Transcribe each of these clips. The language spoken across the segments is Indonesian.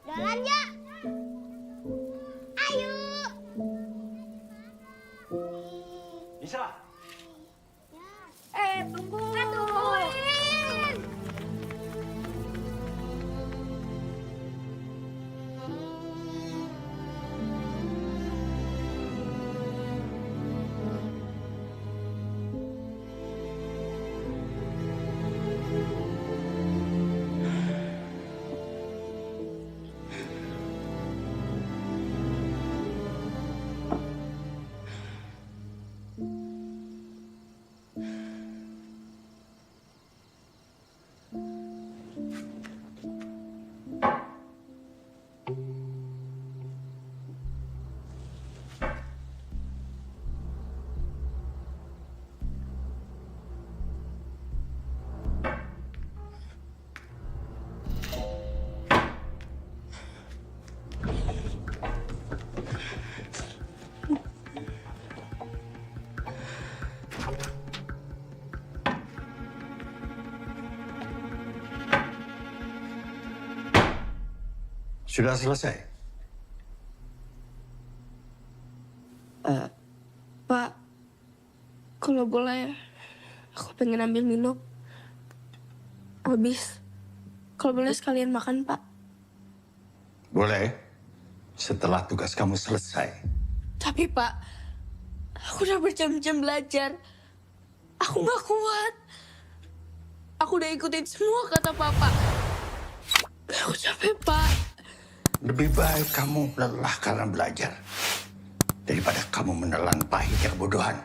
Jalan ya. Ayo. Nisa. Tunggu. Tungguin. Sudah selesai? Pak, kalau boleh, aku pengen ambil minum. Habis, kalau boleh sekalian makan, Pak. Boleh. Setelah tugas kamu selesai. Tapi, Pak, aku udah berjam-jam belajar. Aku gak kuat. Aku udah ikutin semua kata Papa. Aku capek, Pak. Lebih baik kamu lelah karena belajar daripada kamu menelan pahit kebodohan.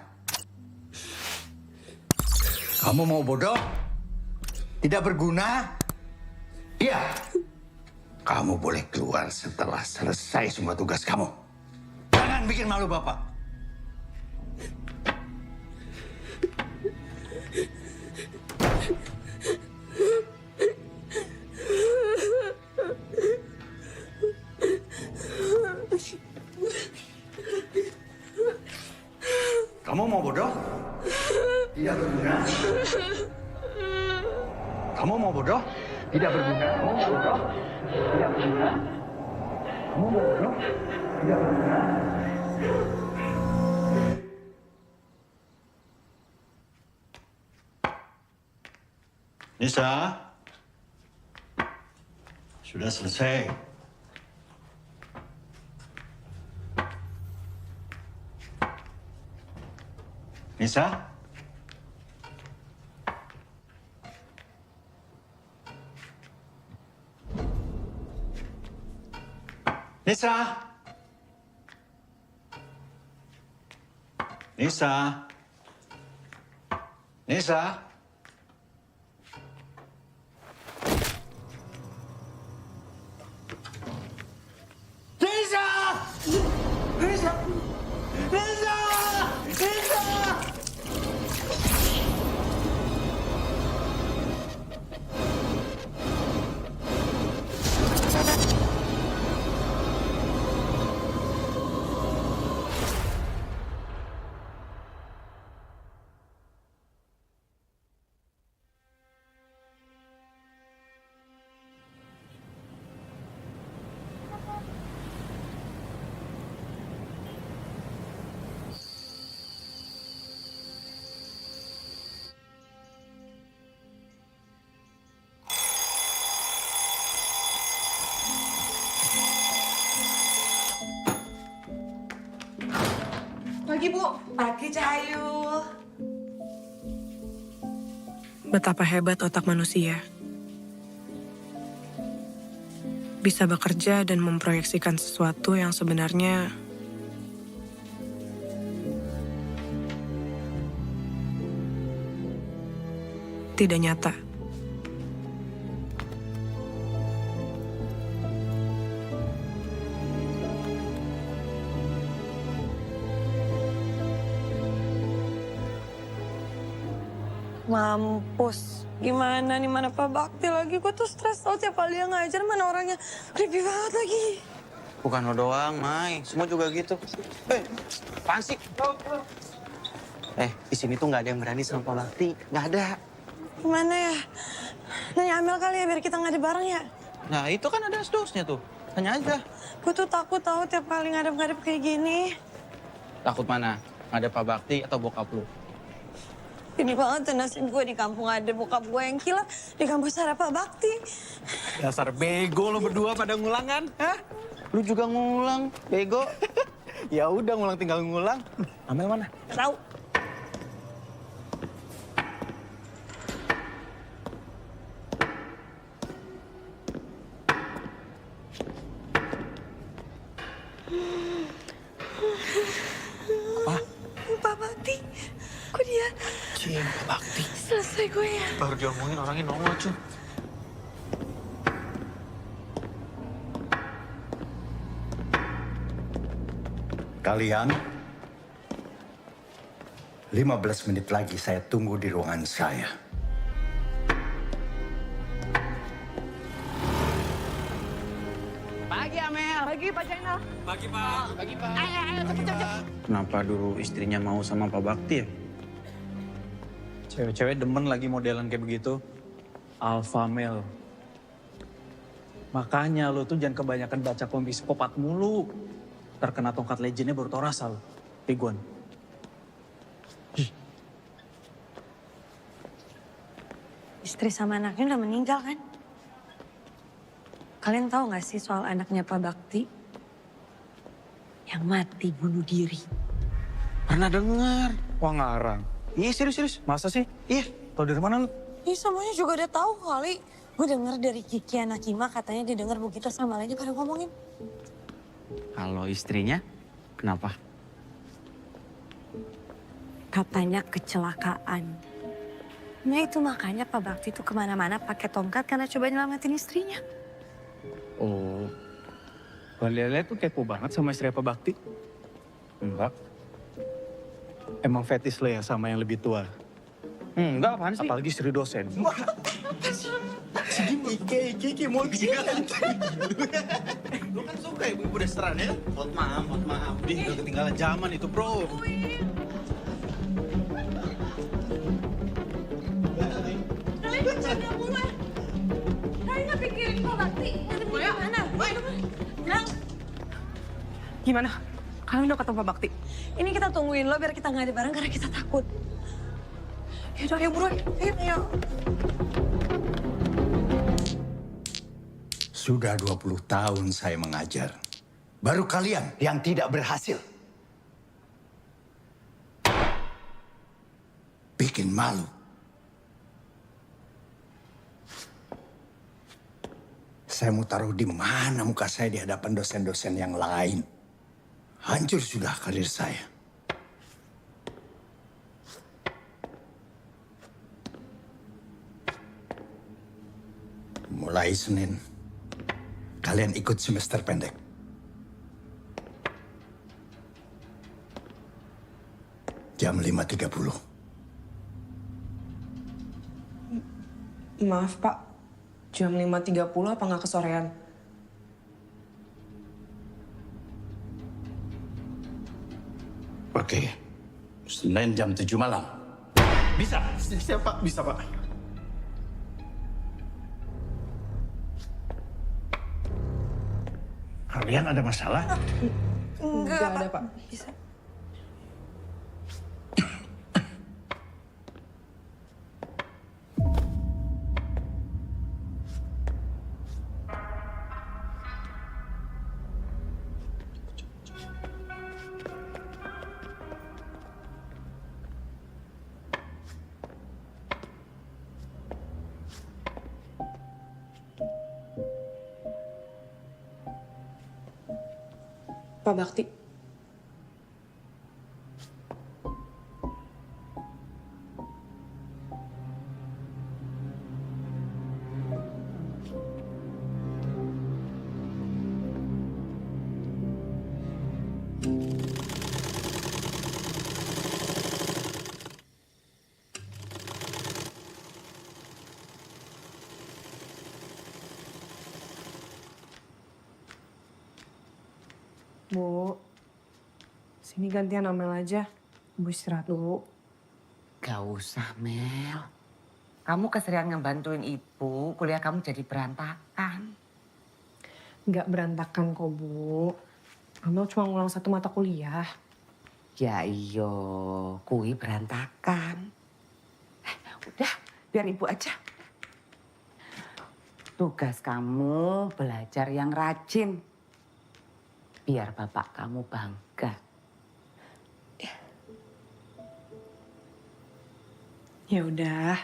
Kamu mau bodoh? Tidak berguna? Iya. Kamu boleh keluar setelah selesai semua tugas kamu. Jangan bikin malu Bapak. Kamu mau bodoh? Tidak berguna. Kamu mau bodoh? Tidak berguna. Kamu mau bodoh? Tidak berguna. Kamu mau bodoh? Tidak berguna. Nisa, sudah selesai. Nisa? Nisa? Nisa? Nisa? Nisa! Nisa! Nisa! Nisa! Pagi, Bu. Pagi, Cahayu. Betapa hebat otak manusia. Bisa bekerja dan memproyeksikan sesuatu yang sebenarnya tidak nyata. Mampus. Gimana nih, mana Pak Bakti lagi? Gue tuh stres tau tiap kali dia ngajar, mana orangnya creepy banget lagi. Bukan lo doang, Mai. Semua juga gitu. Apaan sih? Di sini tuh nggak ada yang berani sama Pak Bakti. Nggak ada. Gimana ya? Nanya Amel kali ya biar kita ngadep bareng ya. Nah itu kan ada asdosnya tuh. Tanya aja. Gue tuh takut tahu tiap kali ngadep-ngadep kayak gini. Takut mana? Ada Pak Bakti atau bokap lu? Ini banget tuh nasib gue di kampung ada bokap gue yang gila. Di kampus ada Pak Bakti. Dasar bego lo berdua pada ngulang kan? Hah? Lu juga ngulang, bego. Ya udah ngulang tinggal ngulang. Amel mana? Tahu. Apa? Pak Bakti. Kok dia Cing, Pak Bakti. selesai gue ya? Baru diomongin orangnya nongol, cuy. Kalian 15 menit lagi saya tunggu di ruangan saya. Kenapa dulu istrinya mau sama Pak Bakti ya? Cewek-cewek demen lagi modelan kayak begitu. Alpha male. Makanya lo tuh jangan kebanyakan baca komik psikopat mulu. Terkena tongkat legendnya baru tau rasa lo. Piguan. Istri sama anaknya udah meninggal kan? Kalian tahu nggak sih soal anaknya Pak Bakti? Yang mati bunuh diri. Pernah dengar. Wah ngarang. Iya serius. Masa sih? Iya. Tau dari mana lo? Ih semuanya juga udah tahu kali. Gue denger dari Kiki anak Kima katanya dia denger begitu sama lainnya pada ngomongin. Kalau istrinya, kenapa? Katanya kecelakaan. Nah itu makanya Pak Bakti tuh kemana-mana pakai tongkat karena coba nyelamatin istrinya. Oh. Lele tuh kepo banget sama istri Pak Bakti. Enggak. Emang fetis lo ya sama yang lebih tua? Enggak, apaan sih? Apalagi istri dosen. Iki mau Lu kan suka ibu-ibu restoran ya? Mohon maaf. Dia udah ketinggalan zaman itu bro. Kalian bercanda mulai. Kalian nggak pikirin Pak Bakti? Gimana? Bilang. Gimana? Kalian udah ketemu Pak Bakti? Ini kita tungguin lo biar kita nggak ada bareng karena kita takut. Yaudah, ayo buruan. Ayo. Sudah 20 tahun saya mengajar. Baru kalian yang tidak berhasil. Bikin malu. Saya mau taruh di mana muka saya di hadapan dosen-dosen yang lain. Hancur sudah karir saya. Mulai Senin, kalian ikut semester pendek. Jam 5.30. Maaf Pak, jam 5.30 apa nggak kesorean? Oke, Senin jam 7 malam. Bisa, siap Pak, bisa Pak. Kalian ada masalah? Nggak ada Pak. Bisa. Pak Bakti. Bu, sini gantian Amel aja. Bu istirahat dulu. Gak usah, Mel. kamu keseringan ngebantuin ibu, kuliah kamu jadi berantakan. Nggak berantakan kok, Bu. Amel cuma ngulang 1 mata kuliah. Ya iyo, kui berantakan. Udah, biar ibu aja. Tugas kamu belajar yang rajin. Biar bapak kamu bangga. Ya udah.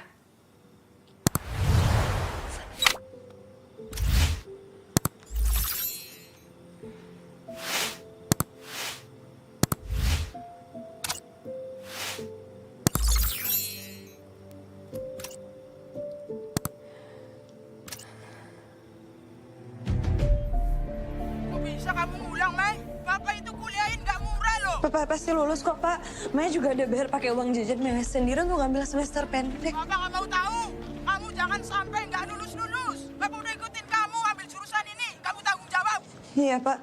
Kok bisa kamu ngulang, Mai? Bapak itu kuliahin nggak murah loh. Papa pasti lulus kok, Pak. Maya juga ada bayar pakai uang jajan Maya sendiri untuk ngambil semester pendek. Bapak nggak mau tahu. Kamu jangan sampai nggak lulus-lulus. Bapak udah ikutin kamu ambil jurusan ini. Kamu tanggung jawab. Iya, Pak.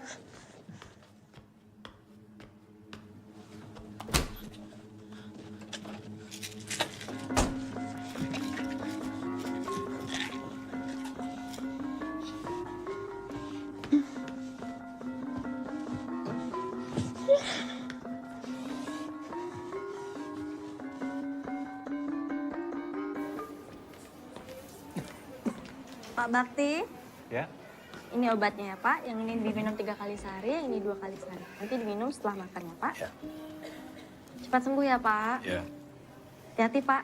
Pak Bakti, Ya. ini obatnya ya Pak. Yang ini diminum 3 kali sehari, yang ini 2 kali sehari. Nanti diminum setelah makan ya Pak. Ya. Cepat sembuh ya Pak. Ya. Hati-hati Pak.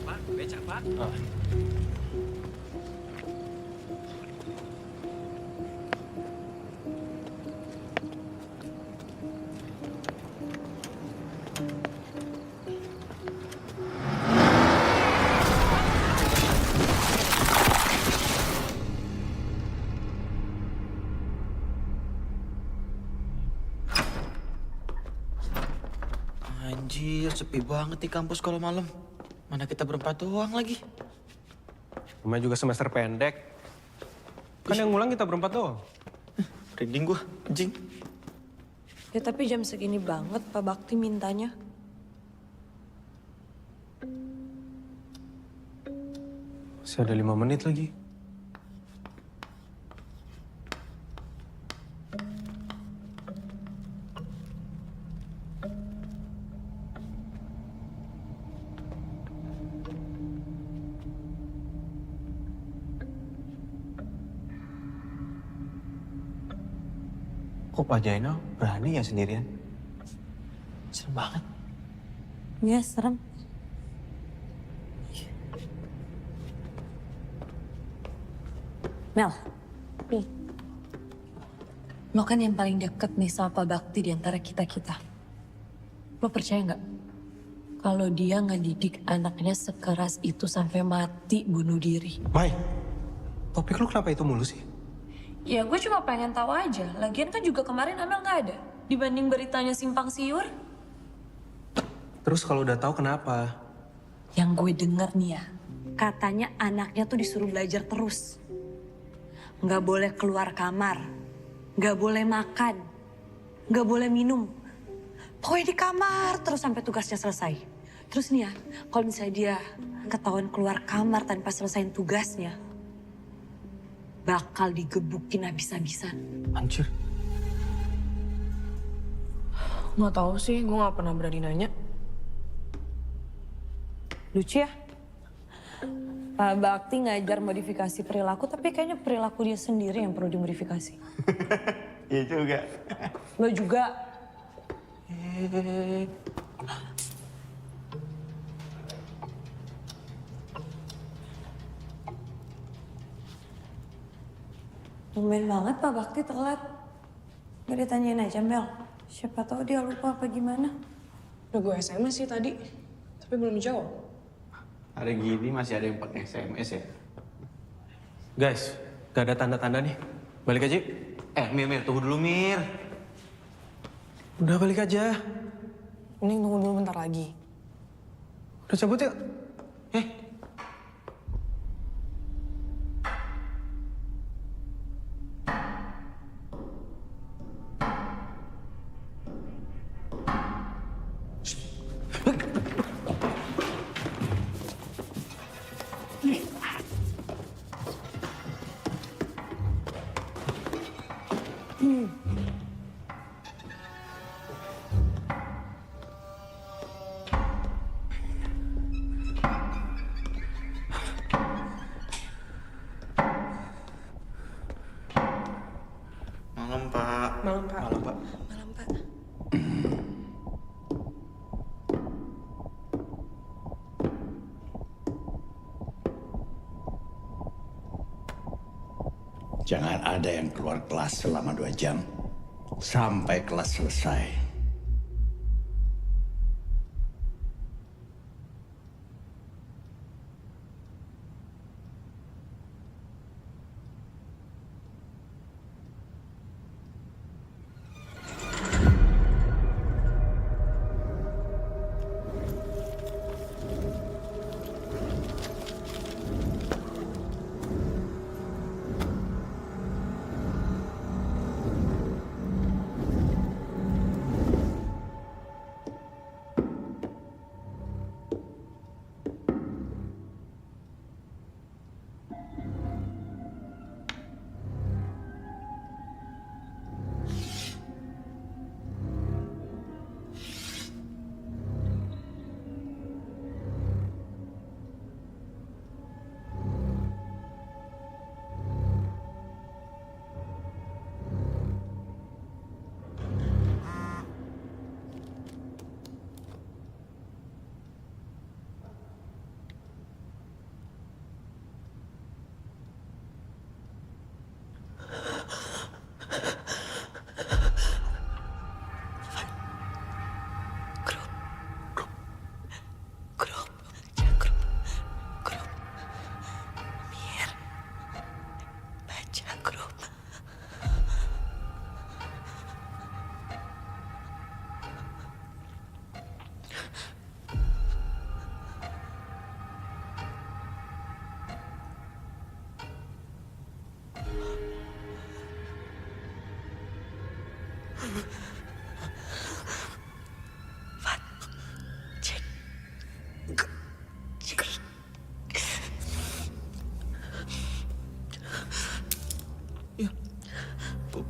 Pak, becak Pak. Anjir, sepi banget di kampus kalau malam. Mana kita berempat doang lagi. Namanya juga semester pendek. Kan yang ngulang kita berempat doang. Merinding gua, anjing. Ya tapi jam segini banget Pak Bakti mintanya. Masih ada 5 menit lagi. Kok Pak Jainal berani ya sendirian? Serem banget. Iya, serem. Mel. Lo kan yang paling deket nih sama Pak Bakti di antara kita-kita. Lo percaya nggak? Kalau dia ngedidik anaknya sekeras itu sampai mati bunuh diri. Mai, topik lu kenapa itu mulu sih? Ya gue cuma pengen tahu aja. Lagian kan juga kemarin Amel nggak ada. Dibanding beritanya simpang siur. Terus kalau udah tahu kenapa? Yang gue denger nih ya. Katanya anaknya tuh disuruh belajar terus. Nggak boleh keluar kamar. Nggak boleh makan. Nggak boleh minum. Pokoknya di kamar terus sampai tugasnya selesai. Terus nih ya, kalau misalnya dia ketahuan keluar kamar tanpa selesaiin tugasnya, bakal digebukin habis-habisan. Anjir. Nggak tahu sih, gue nggak pernah berani nanya. Lucu ya? Pak Bakti ngajar modifikasi perilaku, tapi kayaknya perilaku dia sendiri yang perlu dimodifikasi. Iya juga. Lo juga. Tumben banget Pak Bakti telat. Gak ditanyain aja Mel. Siapa tahu dia lupa apa gimana. Udah gue SMS sih tadi, tapi belum jawab. Hari gini masih ada yang pakai SMS ya? Guys, gak ada tanda-tanda nih. Balik aja yuk. Mir, tunggu dulu, Mir. Udah balik aja. Mending tunggu dulu bentar lagi. Udah cabut yuk. Malam, Pak. Malam, Pak. Malam, Pak. Malam, Pak. Jangan ada yang keluar kelas selama 2 jam. Sampai kelas selesai.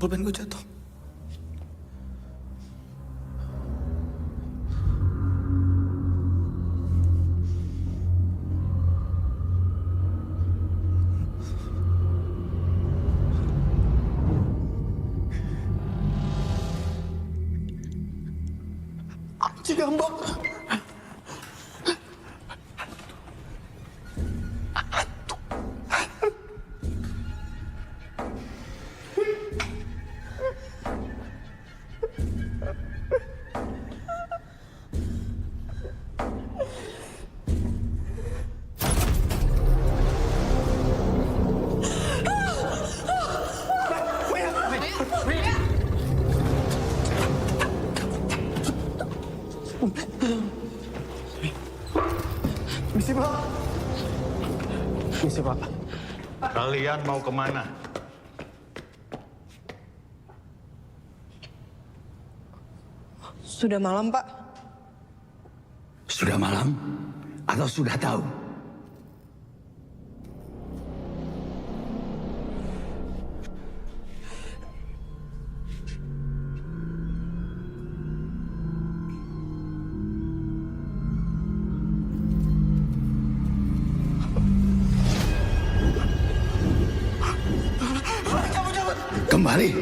Pulpen gue jatuh. Anjing ngambek. Misi, Pak. Misi, Pak. Kalian mau kemana? Sudah malam, Pak. Sudah malam atau sudah tahu? Kembali,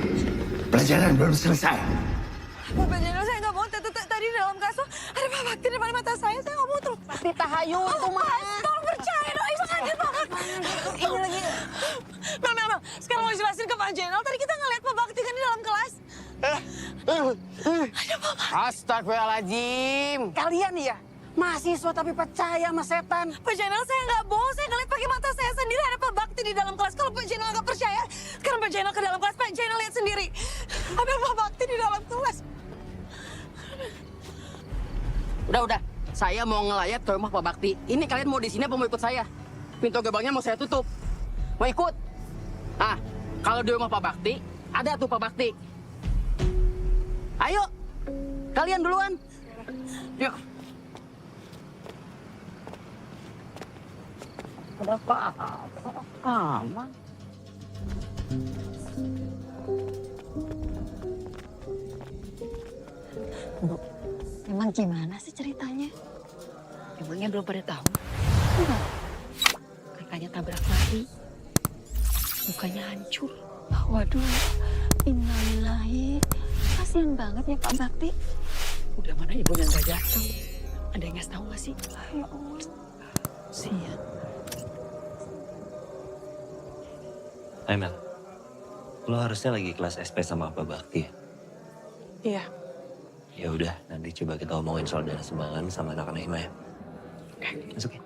pelajaran belum selesai. Bapak Jenderal, saya nggak mau. Tadi dalam kasus ada Pak Bakti di depan mata saya nggak mau terus. Tapi tahayu itu mah. Tolong percaya dong, itu kaget banget. Ini lagi. Mel, sekarang mau jelasin ke Pak Jenderal. Tadi kita ngeliat Pak Bakti kan di dalam kelas. Astagfirullahaladzim. Kalian ya, mahasiswa tapi percaya sama setan. Pak Jainal, saya nggak bohong. Saya ngeliat pakai mata saya sendiri ada Pak Bakti di dalam kelas. Kalau Pak Jainal nggak percaya, sekarang Pak Jainal ke dalam kelas. Pak Jainal lihat sendiri. Ada Pak Bakti di dalam kelas. Udah. Saya mau ngelayat ke rumah Pak Bakti. Ini kalian mau di sini apa mau ikut saya? Pintu gerbangnya mau saya tutup. Mau ikut? Ah, kalau di rumah Pak Bakti, ada tuh Pak Bakti. Ayo, kalian duluan. Yuk. Ada apa-apa? Aman. Bu, emang gimana sih ceritanya? Emangnya belum pada tahu? Enggak. Kakaknya tabrak lari. Mukanya hancur. Waduh, innalillahi. Kasian banget ya Pak Bakti. Udah mana ibunya nggak datang? Ada yang ngasih tahu nggak sih? Ya Allah. Sian. Hai Mel, lo harusnya lagi kelas SP sama Pak Bakti ya? Iya. Ya udah, nanti coba kita omongin soal dana sumbangan sama anak-anak Hima ya. Masuk ya.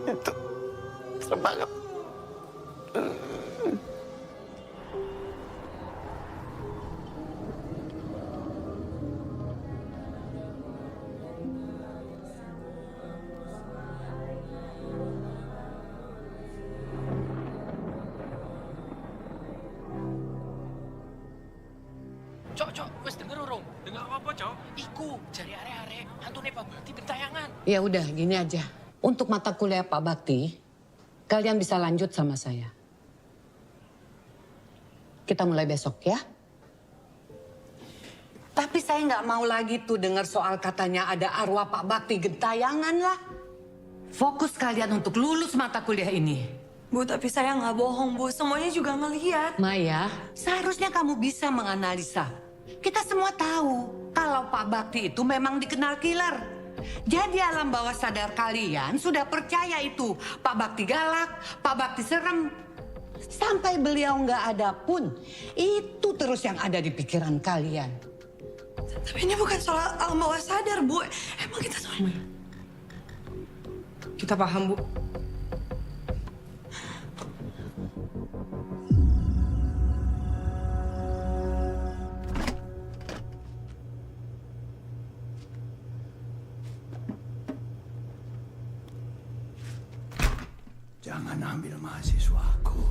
Itu serem banget. Cok, wes denger urung? Dengar apa, Cok? Iku, jari are-are, hantune Pak Bakti bentayangan. Ya udah, gini aja. Untuk mata kuliah Pak Bakti, kalian bisa lanjut sama saya. Kita mulai besok ya. Tapi saya nggak mau lagi tuh dengar soal katanya ada arwah Pak Bakti gentayangan lah. Fokus kalian untuk lulus mata kuliah ini. Bu, tapi saya nggak bohong, Bu. Semuanya juga ngelihat. Maya, seharusnya kamu bisa menganalisa. Kita semua tahu kalau Pak Bakti itu memang dikenal killer. Jadi alam bawah sadar kalian sudah percaya itu Pak Bakti galak, Pak Bakti serem. Sampai beliau nggak ada pun, itu terus yang ada di pikiran kalian. Tapi ini bukan soal alam bawah sadar, Bu. Emang kita semua... Kita paham, Bu. Jangan ambil mahasiswaku.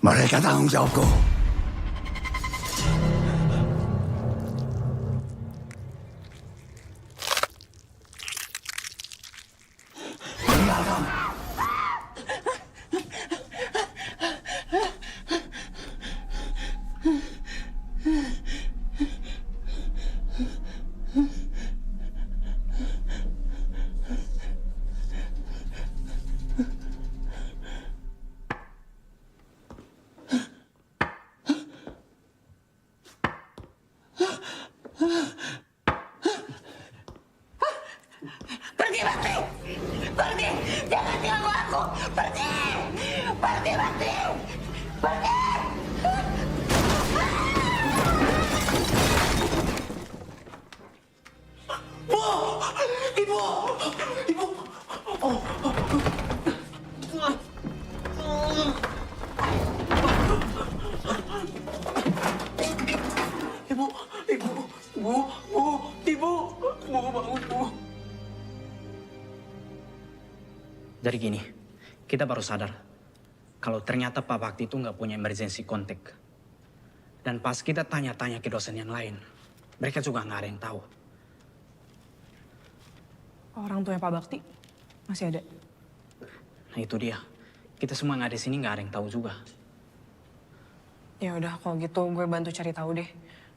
Mereka tanggung jawabku. Tinggalkan. Pergi, Bakti! Pergi! Jangan ganggu aku! Pergi! Pergi, Bakti! Pergi! Bu! Ibu! Ibu! Oh. Ibu! Ibu! Bu! Bu! Ibu! Bu, bangun, Bu! Jadi gini, kita baru sadar kalau ternyata Pak Bakti itu nggak punya emergency contact. Dan pas kita tanya-tanya ke dosen yang lain, mereka juga nggak ada yang tahu. Orang tuanya Pak Bakti masih ada. Nah itu dia, kita semua nggak di sini nggak ada yang tahu juga. Ya udah kalau gitu gue bantu cari tahu deh.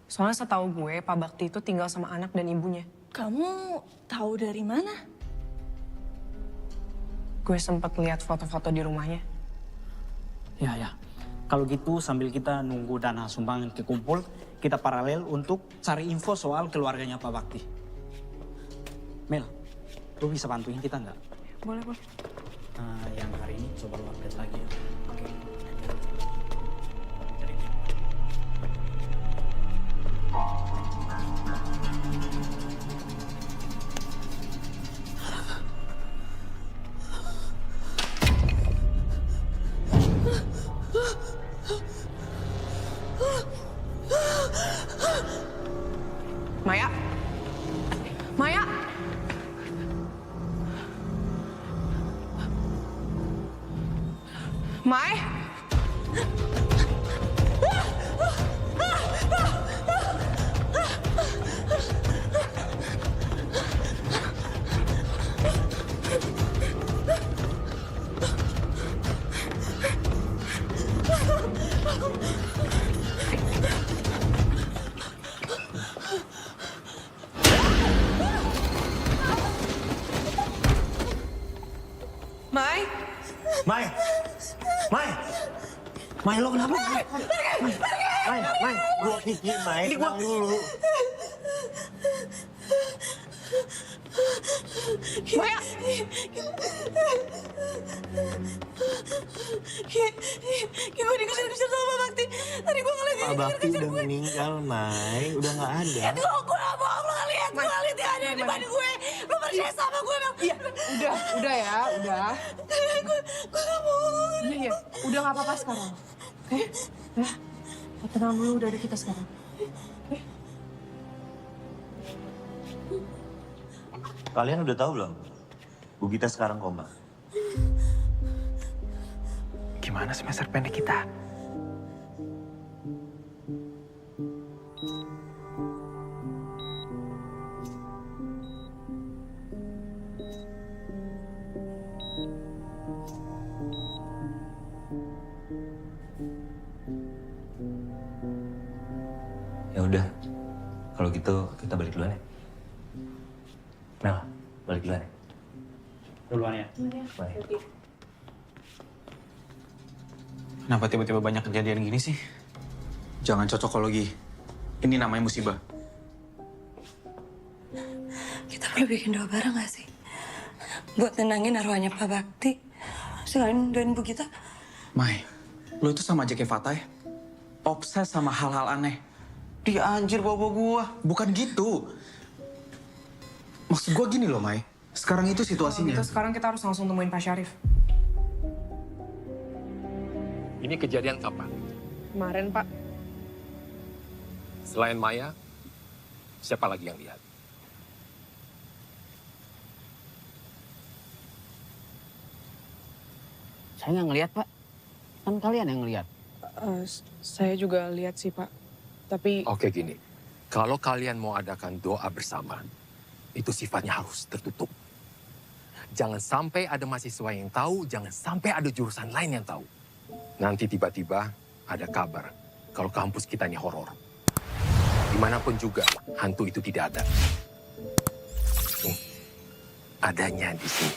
Soalnya setahu gue Pak Bakti itu tinggal sama anak dan ibunya. Kamu tahu dari mana? Gue sempat lihat foto-foto di rumahnya. Ya. Kalau gitu sambil kita nunggu dana sumbangan kekumpul, kita paralel untuk cari info soal keluarganya Pak Bakti. Mel, lu bisa bantuin kita nggak? Boleh, boleh. Yang hari ini coba lu update lagi ya. Oke. Maya? Maya? Mai? Mai? Mai! Mai! Mai, lo kenapa? Mai, gua Kiki, Mai, tenang dulu. Maya! Gue dikejar-kejar sama Pak Bakti. Tadi gue ngeliat dia Pak Bakti dikejar-kejar udah gue. meninggal, Mai. Udah nggak ada. Gue gak bohong, lo ngeliat. Gue ngeliat dia ada di depan gue. Lo percaya sama gue, Mel. Iya, udah ya, udah. Gue gak bohong. Iya, udah nggak apa-apa sekarang. Oke? Ya, tenang dulu, udah ada kita sekarang. Kalian udah tahu belum? Bu Gita sekarang koma. Gimana semester pendek kita? Ya udah, kalau gitu kita balik duluan ya. Mel, balik duluan ya. Duluan ya. Baik. Kenapa tiba-tiba banyak kejadian gini sih? Jangan cocokologi. Ini namanya musibah. Kita perlu bikin doa bareng gak sih? Buat nenangin arwahnya Pak Bakti. Sekalian doain Bu Gita. Mai, lo itu sama aja kayak Fatah ya? Obses sama hal-hal aneh. Dia anjir bawa-bawa gua. Bukan gitu. Maksud gua gini loh, Mai. Sekarang itu situasinya. Gitu, sekarang kita harus langsung temuin Pak Syarif. Ini kejadian kapan? Kemarin, Pak. Selain Maya, siapa lagi yang lihat? Saya nggak ngeliat, Pak. Kan kalian yang ngeliat. Saya juga lihat sih, Pak. Tapi... Oke gini, kalau kalian mau adakan doa bersama, itu sifatnya harus tertutup. Jangan sampai ada mahasiswa yang tahu, jangan sampai ada jurusan lain yang tahu. Nanti tiba-tiba ada kabar kalau kampus kita ini horor. Dimanapun juga, hantu itu tidak ada. Adanya di sini.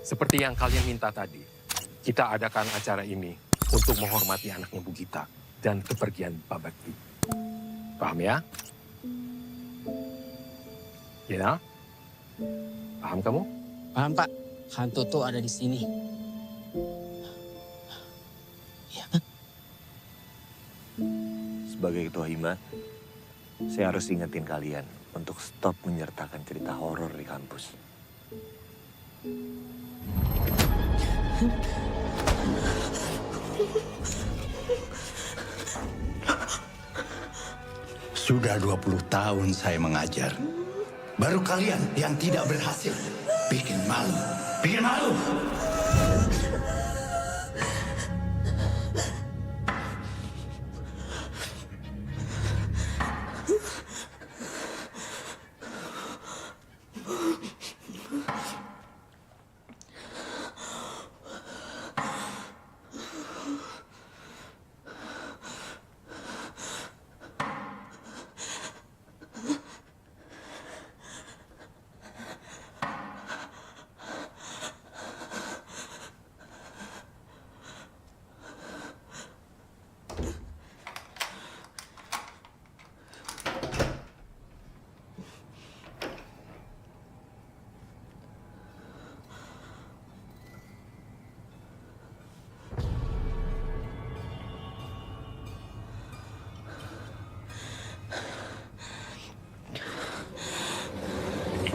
Seperti yang kalian minta tadi, kita adakan acara ini untuk menghormati anaknya Bu Gita dan kepergian Pak Bakti. Paham ya? Ya? Paham kamu? Paham, Pak. Hantu tuh ada di sini. Sebagai ketua hima, saya harus ingetin kalian untuk stop menyertakan cerita horor di kampus. Sudah 20 tahun saya mengajar. Baru kalian yang tidak berhasil. Bikin malu. Bikin malu.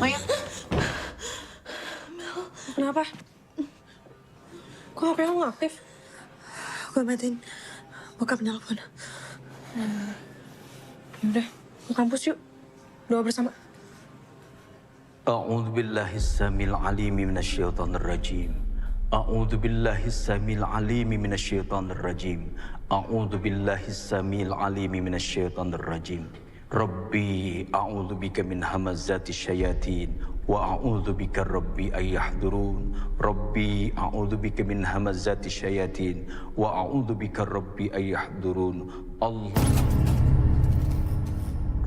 Maya. Kenapa? Kok HP lo nggak aktif? Gue matiin bokap nelpon. Yaudah, ke kampus yuk. Doa bersama. أعوذ بالله السميع العليم من الشيطان الرجيم أعوذ بالله السميع العليم من الشيطان الرجيم أعوذ بالله السميع العليم من الشيطان الرجيم ربي أعوذ بك من همزات الشياطين وأعوذ بك ربي أن يحضرون ربي أعوذ بك من همزات الشياطين وأعوذ بك ربي أن يحضرون الله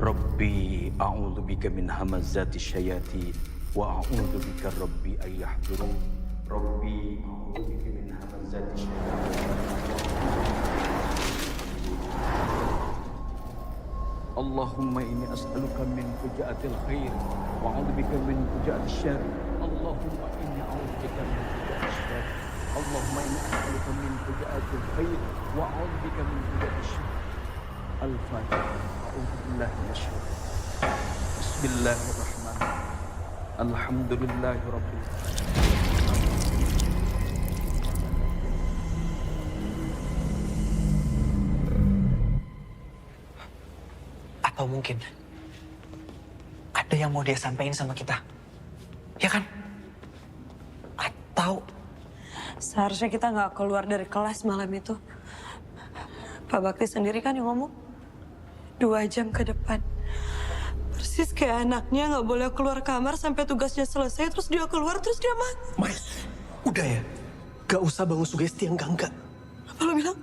ربي أعوذ بك من همزات الشياطين وأعوذ بك ربي أن يحضرون ربي أعوذ بك من همزات الشياطين اللهم إني أسألك من فجاءة الخير وأعوذ بك من فجاءة الشر اللهم إني أعوذ بك من فجاءة الشر اللهم إني أسألك من فجاءة الخير وأعوذ بك من فجاءة الشر الفاتحة أعوذ بالله من الشيطان بسم الله الرحمن الرحيم الحمد لله رب العالمين Atau mungkin ada yang mau dia sampaikan sama kita, ya kan? Atau seharusnya kita nggak keluar dari kelas malam itu. Pak Bakti sendiri kan yang ngomong 2 jam ke depan. Persis kayak anaknya nggak boleh keluar kamar sampai tugasnya selesai, terus dia keluar, terus dia mati. Mai, udah ya. Gak usah bangun sugesti yang enggak. Apa lo bilang?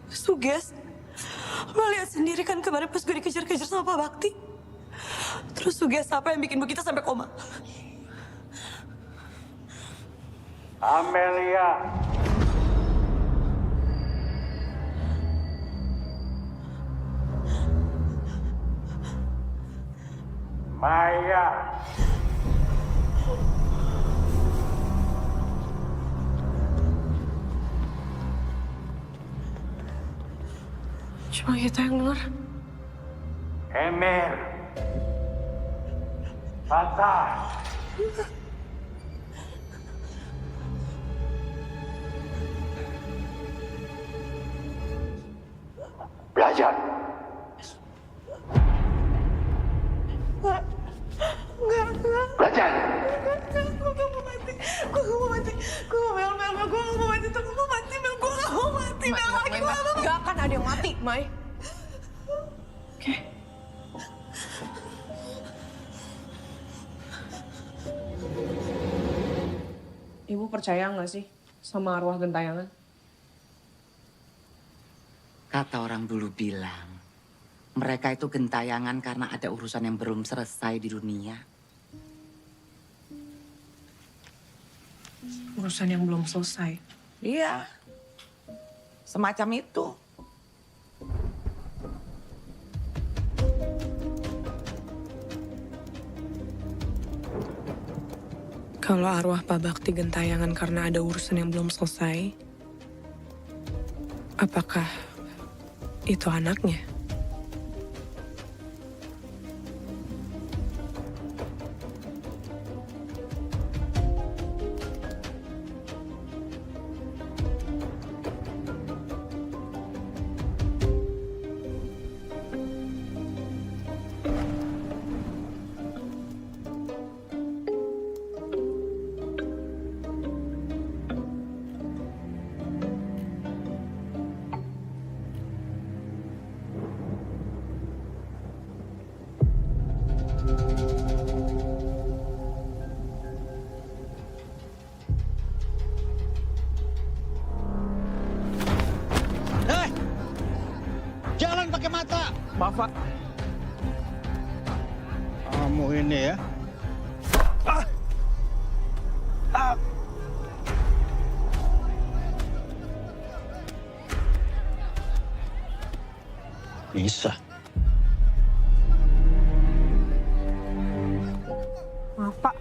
Suges? Lo lihat sendiri kan kemarin pas gue dikejar-kejar sama Pak Bakti. Terus suges apa yang bikin kita sampai koma? Amelia. Maya. Cuma kita yang denger. Emir. Fatah. Belajar. Enggak. Belajar. Gue gak mau mati. Gue gak mau mati. Gue gak mau mati. Gue gak mau mati. Gue gak mau mati. mati Mel lagi, Gak akan ada yang mati, Mai. Oke. Ibu percaya nggak sih sama arwah gentayangan? Kata orang dulu bilang, mereka itu gentayangan karena ada urusan yang belum selesai di dunia. Urusan yang belum selesai. Iya, semacam itu. Kalau arwah Pak Bakti gentayangan karena ada urusan yang belum selesai, apakah itu anaknya? Jalan pakai mata. Bapak. Kamu ini ya. Bisa. Maaf, Pak.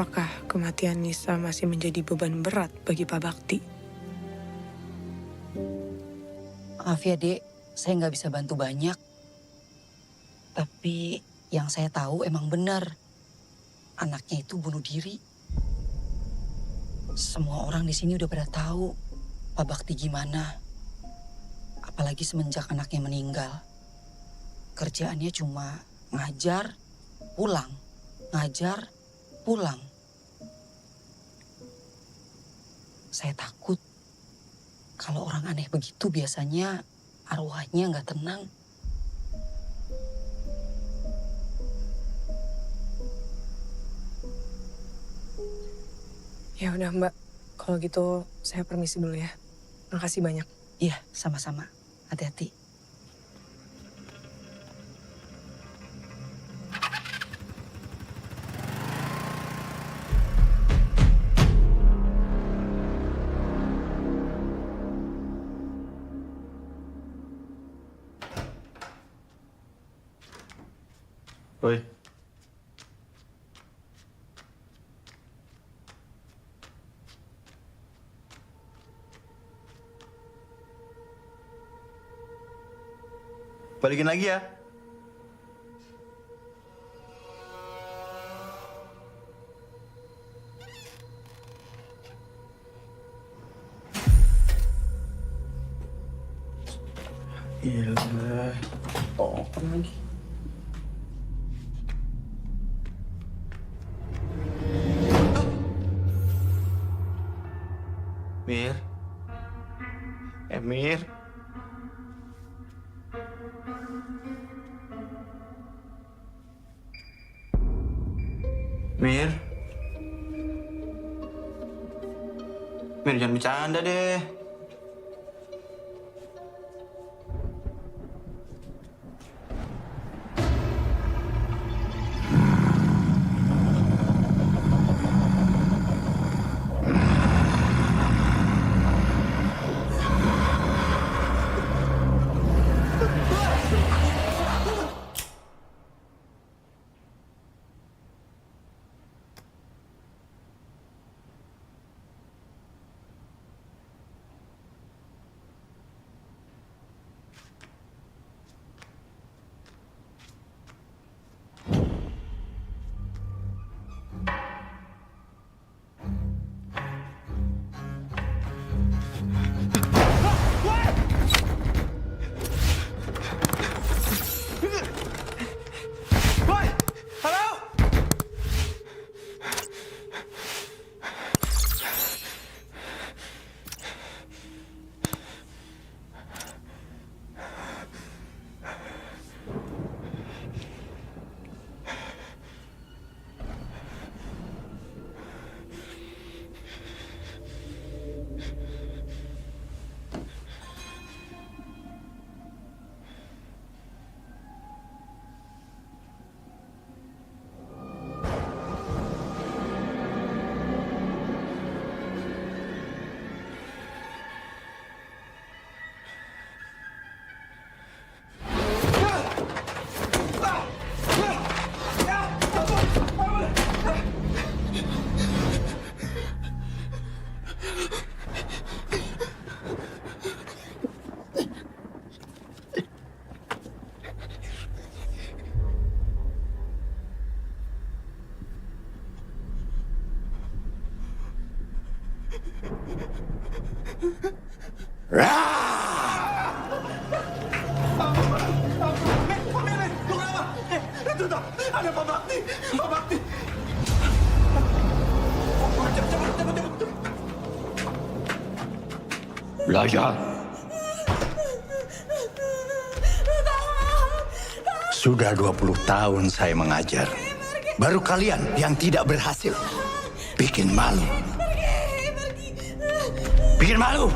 Apakah kematian Nisa masih menjadi beban berat bagi Pak Bakti? Maaf ya, Dek. Saya nggak bisa bantu banyak. Tapi yang saya tahu emang benar. Anaknya itu bunuh diri. Semua orang di sini udah pada tahu Pak Bakti gimana. Apalagi semenjak anaknya meninggal. Kerjaannya cuma ngajar, pulang. Ngajar, pulang. Saya takut kalau orang aneh begitu biasanya arwahnya nggak tenang. Ya udah Mbak, kalau gitu saya permisi dulu ya. Makasih banyak. Iya, sama-sama. Hati-hati. Oi. Balikin lagi ya. Iya. Oh, lagi. Mir. Mir. Mir. Mir, jangan bercanda deh. Itu tuh, ada Pak Bakti. Pak Bakti. Belajar. Sudah 20 tahun saya mengajar. Baru kalian yang tidak berhasil. Bikin malu. Bikin malu.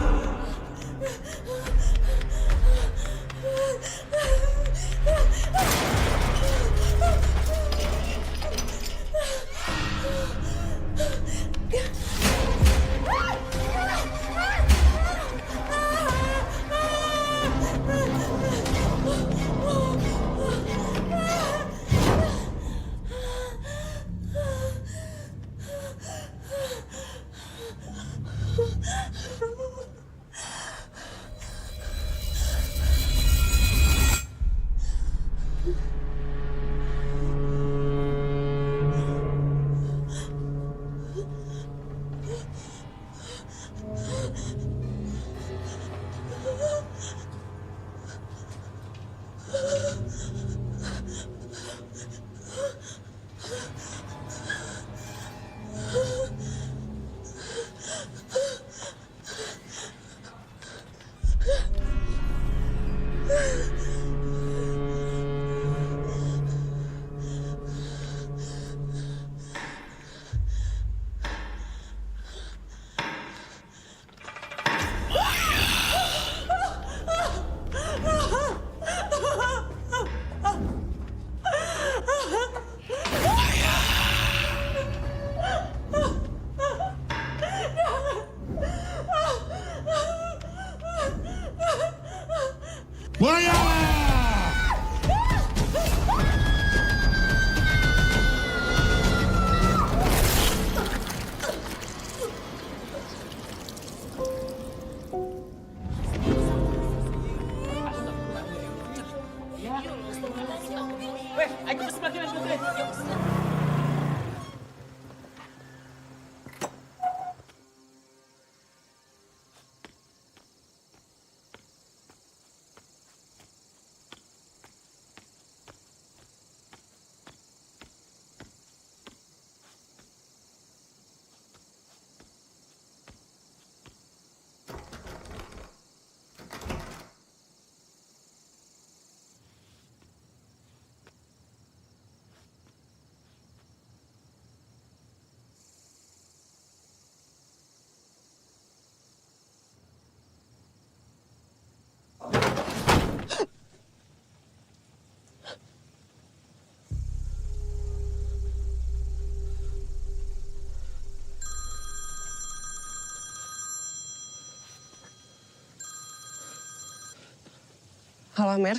Halo, Mer.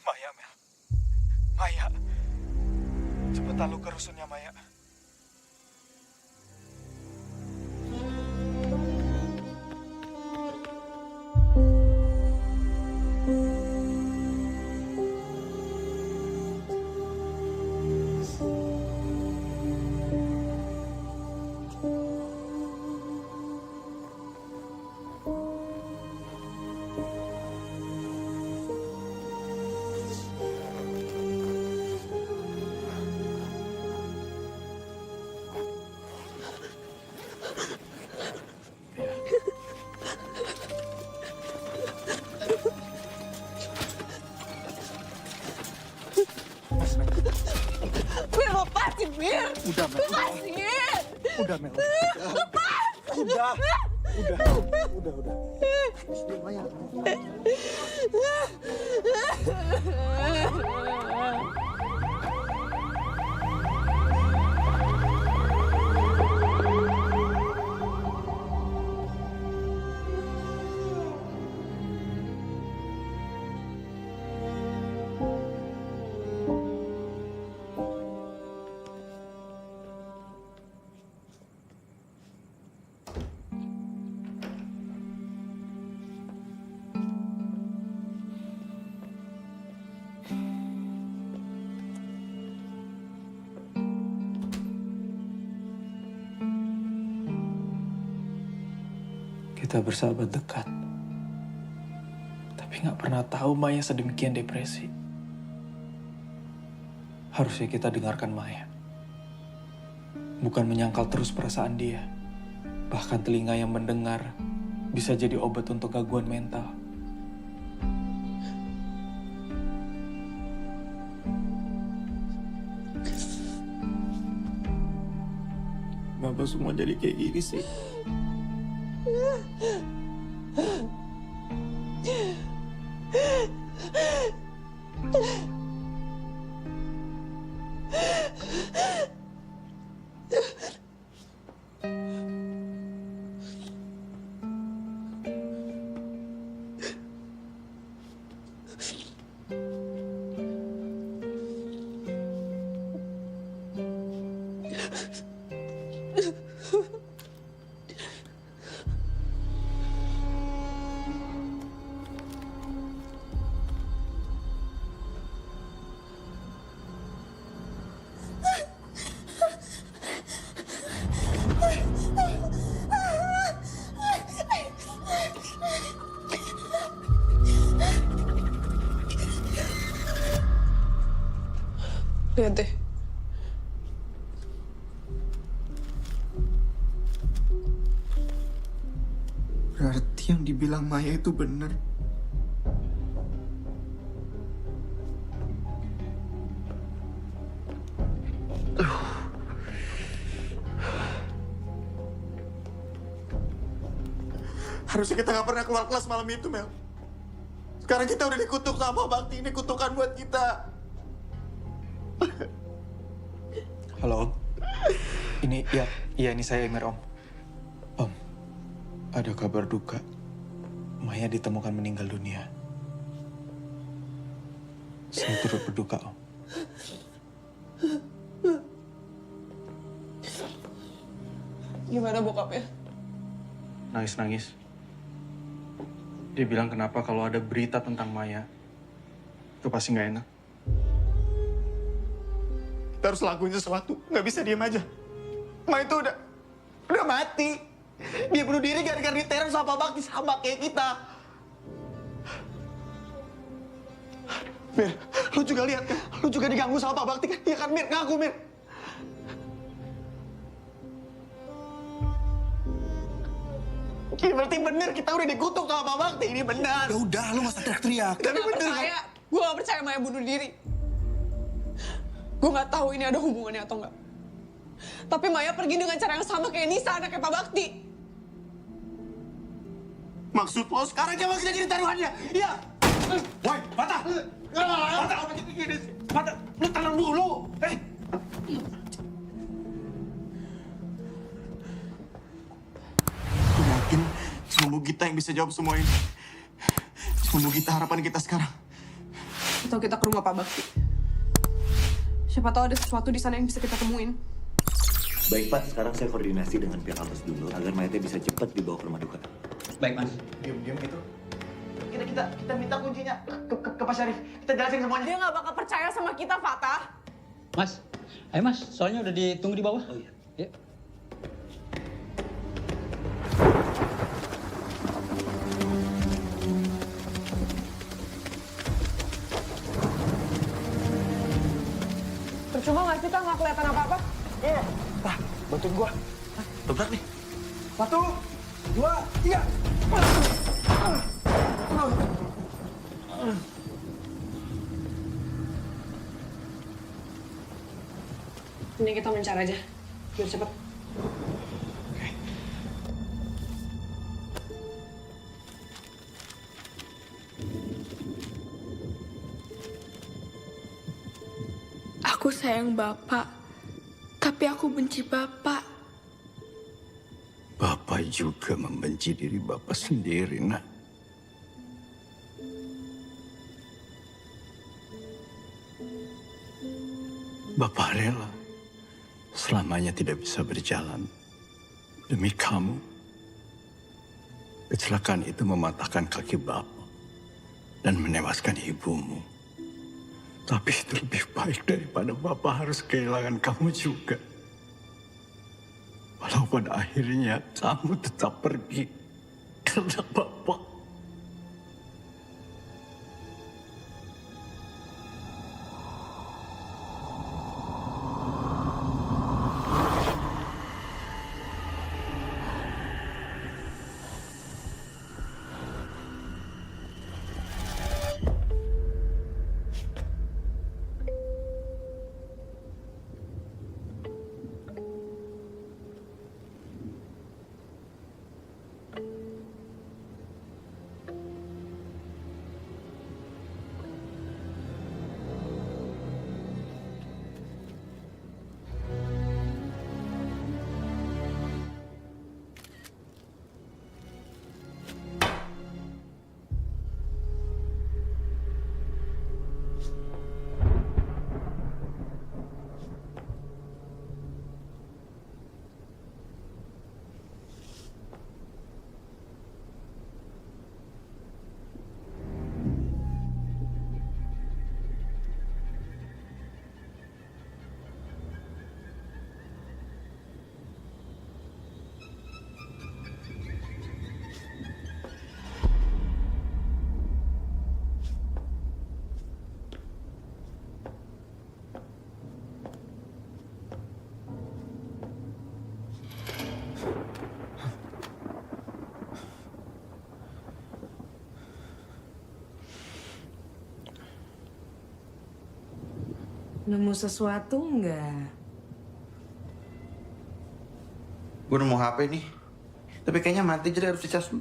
Maya, Mel. Maya. Cepetan lu ke rusunnya, Maya. Mir, lepasin, Mir. Udah, Mel. Lepasin. Udah, Mel. Lepas. Udah. Udah. Maya. Kita bersahabat dekat. Tapi nggak pernah tahu Maya sedemikian depresi. Harusnya kita dengarkan Maya. Bukan menyangkal terus perasaan dia. Bahkan telinga yang mendengar bisa jadi obat untuk gangguan mental. Kenapa semua jadi kayak gini sih? Lihat deh. Berarti yang dibilang Maya itu benar. Harusnya kita nggak pernah keluar kelas malam itu, Mel. Sekarang kita udah dikutuk sama Bakti. Ini kutukan buat kita. Halo, Om. Ini ini saya Emir, Om. Om, ada kabar duka. Maya ditemukan meninggal dunia. Saya turut berduka, Om. Gimana bokapnya? Nangis-nangis. Dia bilang kenapa kalau ada berita tentang Maya, itu pasti nggak enak. Kita harus lakuin sesuatu, nggak bisa diem aja. Maya itu udah mati. Dia bunuh diri gara-gara diteror sama Pak Bakti sama kayak kita. Mir, lu juga lihat kan? Lu juga diganggu sama Pak Bakti kan? Iya kan, Mir? Ngaku, Mir. Ini berarti bener, kita udah dikutuk sama Pak Bakti. Ini benar. Ya udah, lu nggak usah teriak-teriak. Tapi bener kan? Gue gak percaya Maya bunuh diri. Gue gak tahu ini ada hubungannya atau enggak. Tapi Maya pergi dengan cara yang sama kayak Nisa, anaknya Pak Bakti. Maksud lo sekarang coba kita jadi taruhannya? Iya. Woi, Mata! Mata, apa jadi gini sih? Mata, lu tenang dulu. Aku yakin cuma Bu Gita yang bisa jawab semua ini. Cuma Bu Gita harapan kita sekarang. Atau kita ke rumah Pak Bakti. Siapa tahu ada sesuatu di sana yang bisa kita temuin. Baik Pak, sekarang saya koordinasi dengan pihak kampus dulu agar mayatnya bisa cepat dibawa ke rumah duka. Baik, Mas. Diam-diam gitu. Kita minta kuncinya ke Pak Syarif. Kita jelasin semuanya. Dia nggak bakal percaya sama kita, Fatah. Mas, ayo Mas, soalnya udah ditunggu di bawah. Oh iya. Ya. Percuma nggak kita nggak kelihatan apa-apa? Iya. Nah, bantuin gua. Dobrak nih. 1, 2, 3. Ini kita mencari aja, biar cepet. Aku sayang Bapak, tapi aku benci Bapak. Bapak juga membenci diri Bapak sendiri, nak. Bapak rela selamanya tidak bisa berjalan demi kamu. Kecelakaan itu mematahkan kaki Bapak dan menewaskan ibumu. Tapi itu lebih baik daripada Bapak harus kehilangan kamu juga. Walau pada akhirnya kamu tetap pergi. Karena Bapak. Nemu sesuatu nggak? Gue nemu HP nih. Tapi kayaknya mati jadi harus dicas dulu.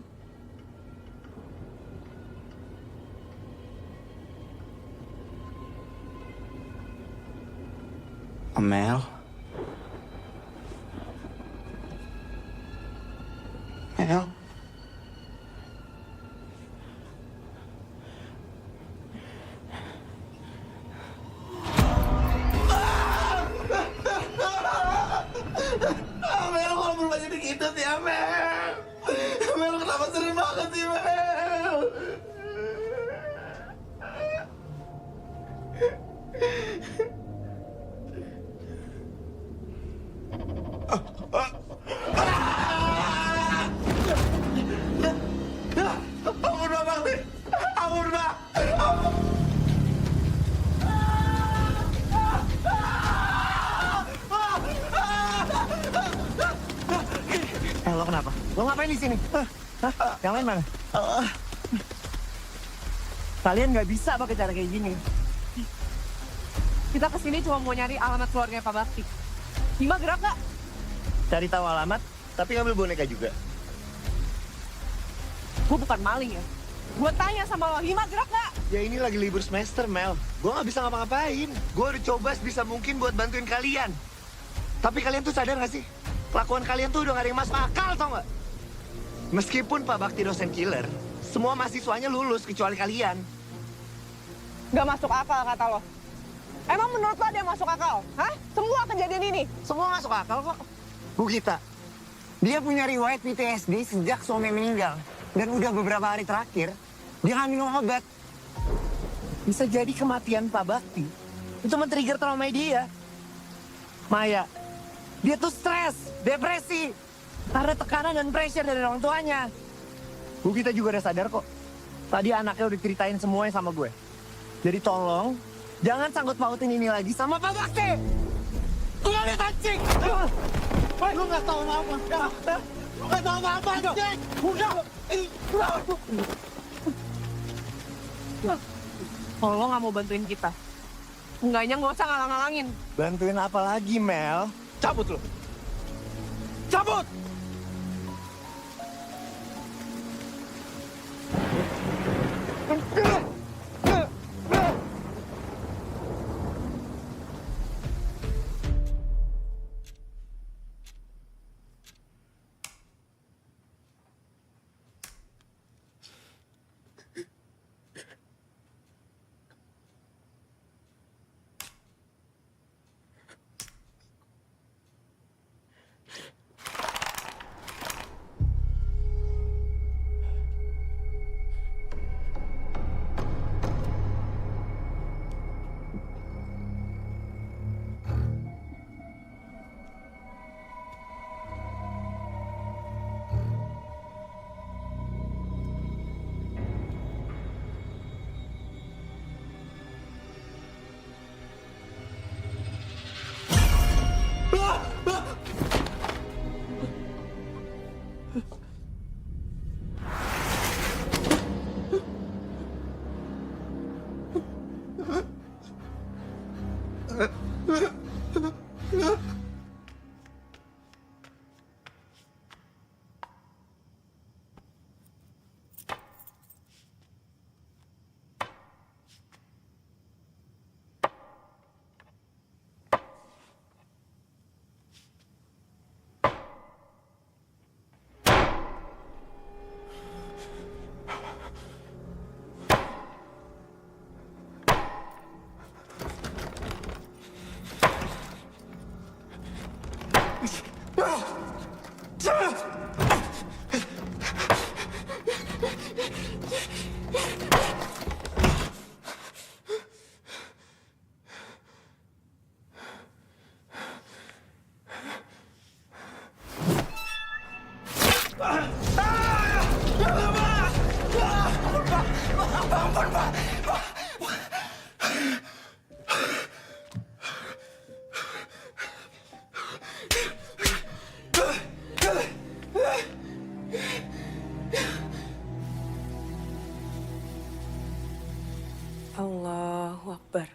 Amel. Mel. Amel, kalau berubah jadi gitu sih, Amel. Amel, kenapa sering banget sih, Mel? Ampun, Mbak Bakti. Ampun, Mbak. Ampun. Lo kenapa? Lo ngapain di sini? Hah? Yang lain mana? Kalian nggak bisa pakai cara kayak gini. Kita kesini cuma mau nyari alamat keluarganya Pak Bakti. Hima gerak nggak? Cari tahu alamat, tapi ngambil boneka juga. Gue bukan maling ya. Gue tanya sama lo, Hima gerak nggak? Ya ini lagi libur semester, Mel. Gue nggak bisa ngapa-ngapain. Gue udah coba sebisa mungkin buat bantuin kalian. Tapi kalian tuh sadar nggak sih? Kelakuan kalian tuh udah gak ada yang masuk akal, tau nggak? Meskipun Pak Bakti dosen killer, semua mahasiswanya lulus kecuali kalian. Gak masuk akal kata lo. Emang menurut lo ada yang masuk akal? Hah? Semua kejadian ini? Semua masuk akal kok. Bu Gita, dia punya riwayat PTSD sejak suami meninggal. Dan udah beberapa hari terakhir, dia nggak minum obat. Bisa jadi kematian Pak Bakti itu men-trigger trauma dia. Maya, dia tuh stres, depresi, karena tekanan dan pressure dari orang tuanya. Bu Gita juga udah sadar kok. Tadi anaknya udah ceritain semuanya sama gue. Jadi tolong, jangan sangkut pautin ini lagi sama Pak Bakti. Gue liat anjing. Lu nggak tahu apa-apa. Lu nggak tahu apa-apa, Jack. Udah. Kalau lo nggak mau bantuin kita, enggaknya nggak usah ngalang-ngalangin. Bantuin apa lagi, Mel? Cabut lo. Cabut! Ampun, Pak. Pak. Allahu Akbar.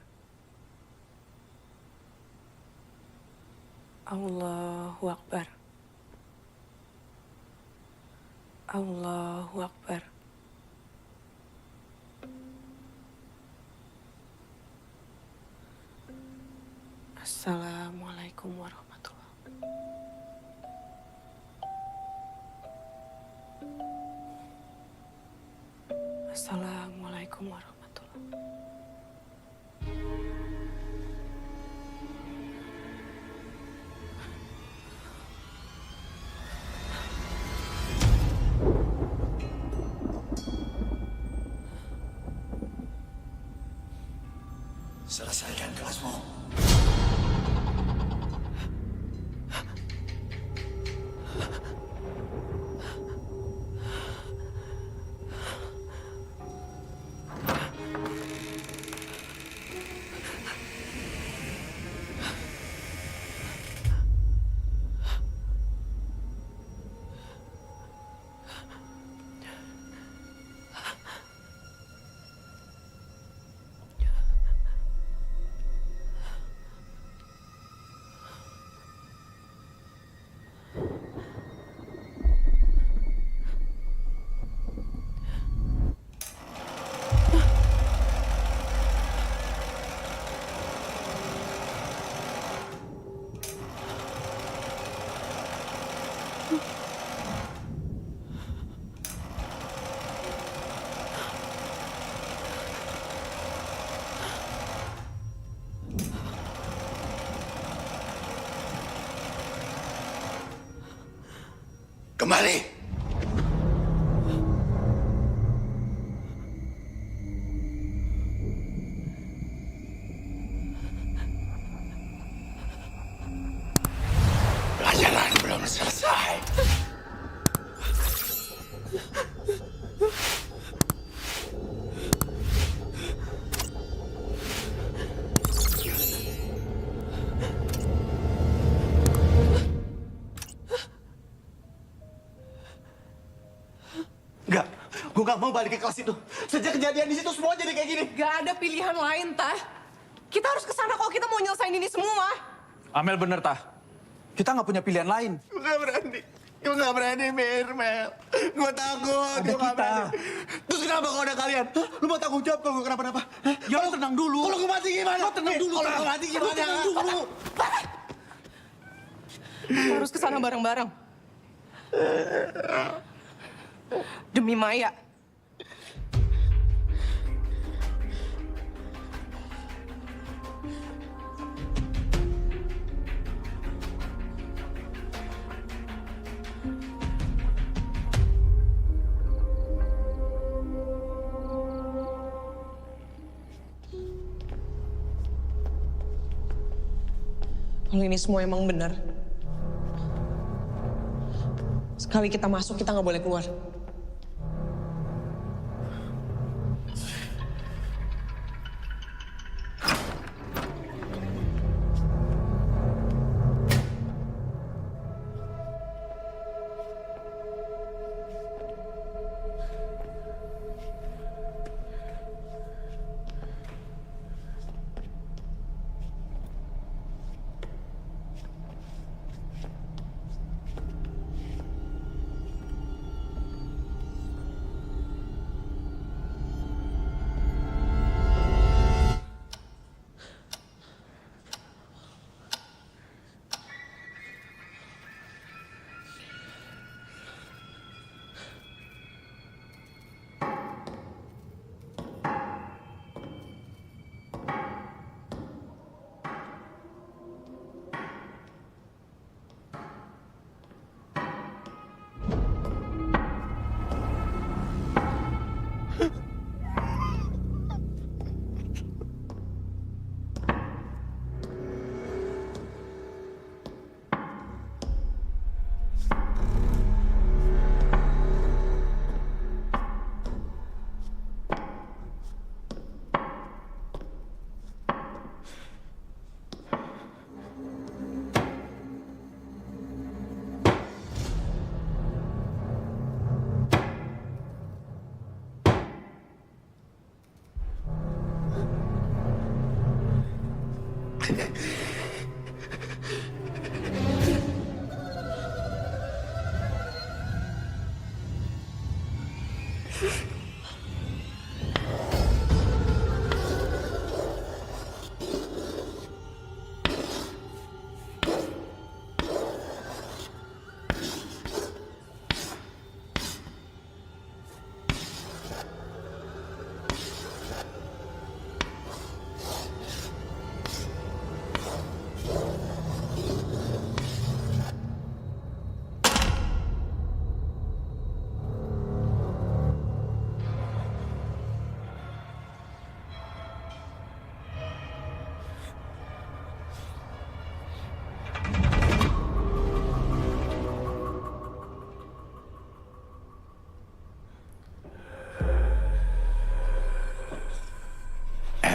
Allahu Akbar. Allahu Akbar. Assalamualaikum warahmatullahi wabarakatuh. Assalamualaikum warahmatullahi Selesaikan kelasmu. Kembali. Pelajaran belum selesai. Enggak, gue gak mau balik ke kelas itu. Sejak kejadian di situ semua jadi kayak gini. Gak ada pilihan lain, Tah. Kita harus kesana kalau kita mau nyelesain ini semua. Amel bener, Tah. Kita nggak punya pilihan lain. Gue gak berani. Gue gak berani, Mel. Gue takut. Ada Gue gak kita. berani. Terus kenapa kalau ada kalian? Hah? Lu mau tanggung jawab kalau gue kenapa-napa? Hah? Ya lo tenang dulu. Kalau gue mati gimana? Lo tenang dulu, Kalau Tah. gue mati Lo gimana? tenang dulu. Kita harus kesana bareng-bareng. Demi Maya. Kalau ini semua emang benar, sekali kita masuk, kita nggak boleh keluar.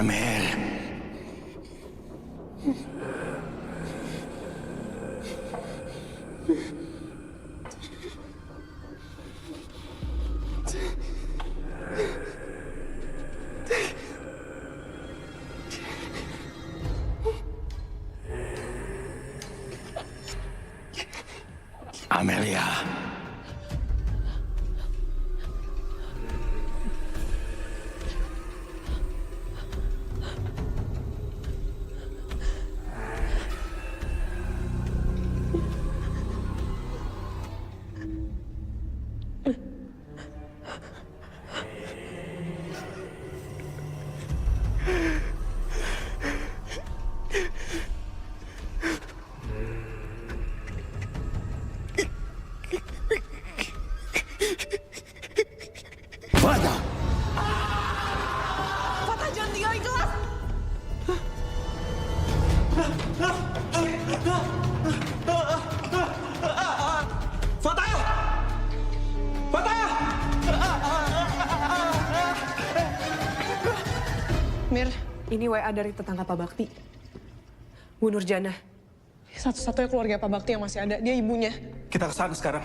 Emil. Amelia. Fatah! Fatah, jangan tinggalin kelas! Fatah! Fatah! Mir, ini WA dari tetangga Pak Bakti. Bu Nurjana. Satu-satunya keluarga Pak Bakti yang masih ada, dia ibunya. Kita ke sana sekarang.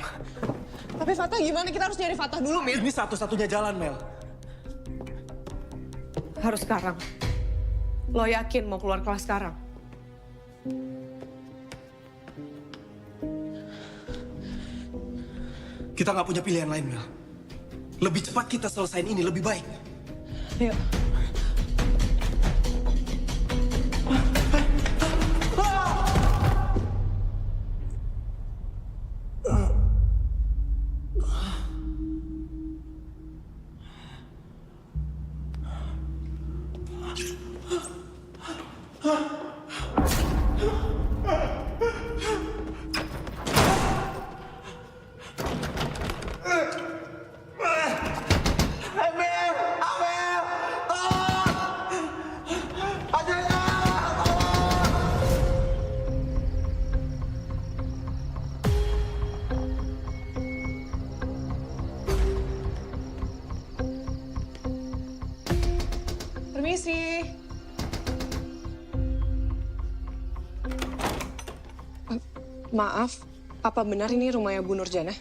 Tapi Fatah gimana? Kita harus nyari Fatah dulu, Mir. Ini satu-satunya jalan, Mel. Harus sekarang. Lo yakin mau keluar kelas sekarang? Kita nggak punya pilihan lain, Mel. Lebih cepat kita selesaiin ini, lebih baik. Ayo. Permisi. Maaf, apa benar ini rumahnya Bu Nurjana?